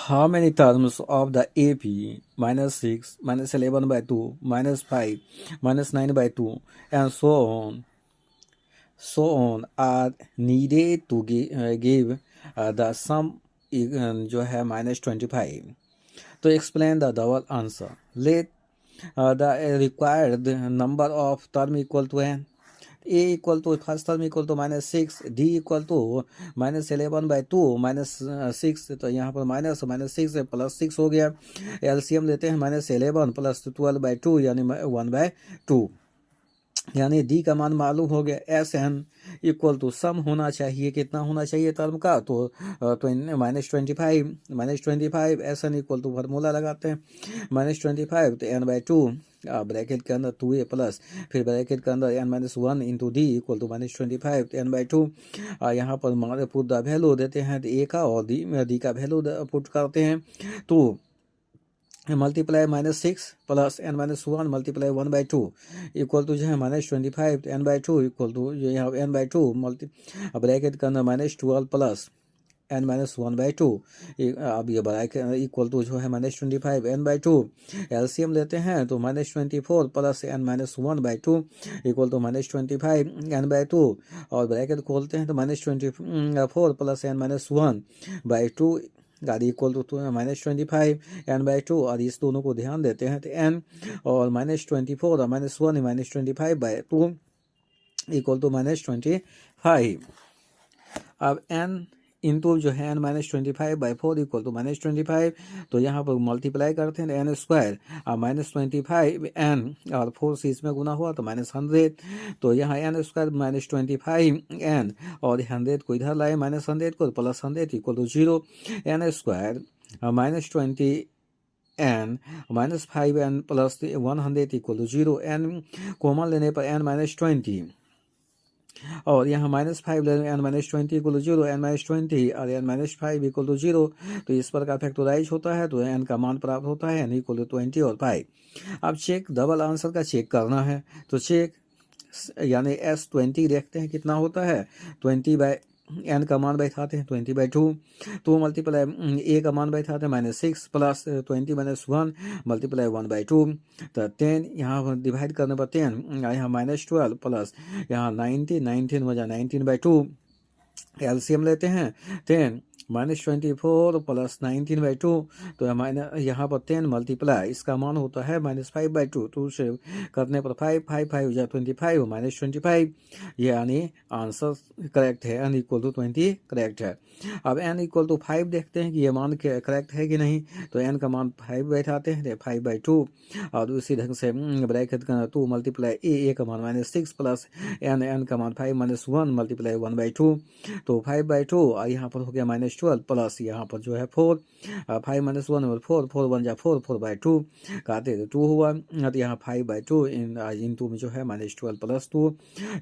how many terms of the AP minus 6 minus 11 by 2 minus 5 minus 9 by 2 and so on are needed to give the sum जो है -25. तो explain the double answer. Let the required number of term equal to n. A equal to first term equal to -6, D equal to -11/2 -6, तो यहाँ पर -6 +6 हो गया. LCM लेते हैं -11 + 12/2 यानी 1/2, यानी डी का मान मालूम हो गया. S N equal to sum होना चाहिए, कितना होना चाहिए टर्म का, तो -25 S N equal to formula लगाते हैं -25 तो n/2 ब्रैकेट के अंदर 2a प्लस फिर ब्रैकेट के अंदर n-1 into D equal to -25 तो n/2. यहाँ पर पुट द वैल्यू देते हैं तो a का और डी का वैल्यू पुट करते हैं तो multiply -6 plus n-1 multiply 1/2 equal to जो है -25 तो n/2 इक्वल टू जो यहाँ n/2 ब्रैकेट के अंदर -12 प्लस n-1/2. अब ये ब्रैकेट इक्वल टू जो है -25 n/2. एलसीएम लेते हैं तो -24 plus n-1/2 equal to -25 n/2 और ब्रैकेट खोलते हैं तो -24 प्लस n-1/2 गाड़ी इक्वल टू -25 n/2 और इस दोनों को ध्यान देते हैं तो n और -24 और -1 -25/2 इक्वल टू -25. अब n इंटू जो है n-25/4 इक्वल टू -25, तो यहाँ पर मल्टीप्लाई करते हैं n स्क्वायर और -25 n और 4 से इसमें गुना हुआ तो -100, तो यहाँ n स्क्वायर -25 n और 100 को इधर लाए -100 को plus 100 equal to 0. n square -20 n -5n plus 100 equal to 0. n common लेने पर n -20 और यहाँ -5 लेने n-20 इक्वल टू 0, n-20 और n-5 इक्वल टू 0, तो इस पर का फैक्टराइज होता है तो n का मान प्राप्त होता है n इक्वल टू 20 और 5. अब चेक डबल आंसर का चेक करना है तो चेक यानी S20 देखते हैं कितना होता है. 20/n का मान बैठाते हैं 20/2 तो मल्टीप्लाई a का मान बैठाते हैं -6 प्लस 20 - 1 मल्टीप्लाई 1/2 तो 10 यहाँ डिवाइड करने पर 10 यहाँ -12 प्लस यहाँ 19 वजह 19/2. एलसीएम लेते हैं 10 -24 प्लस 19/2 तो यहाँ पर 10 मल्टीप्लाई इसका मान होता है -5/2 2 से करने पर 5 या 25 -25, यानी आंसर करेक्ट है n इक्वल टू 20 करेक्ट है. अब n इक्वल टू 5 देखते हैं कि ये मान करेक्ट है कि नहीं, तो n का मान 5 बैठाते हैं 5/2 और उसी ढंग से ब्रैकेट का 2 मल्टीप्लाई a का मान -6 प्लस n का मान 5 -1 मल्टीप्लाई 1/2 तो 5/2 और यहाँ पर हो गया -12 प्लस यहाँ पर जो है 4 5 - 1 और 4 1 जा 4/2 काटे तो 2 हुआ तो यहाँ 5/2 इंटू में जो है -12 प्लस 2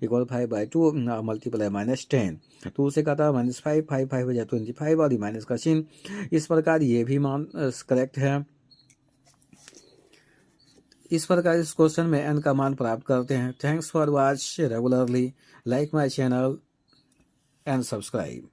इक्वल 5/2 मल्टीप्लाई -10 2 से काटा -5 5 हो जाए 25 और माइनस का चिन्ह. इस प्रकार ये भी मान करेक्ट है. इस प्रकार इस क्वेश्चन में n का मान प्राप्त करते हैं. Thanks for watch regularly, like my channel and subscribe.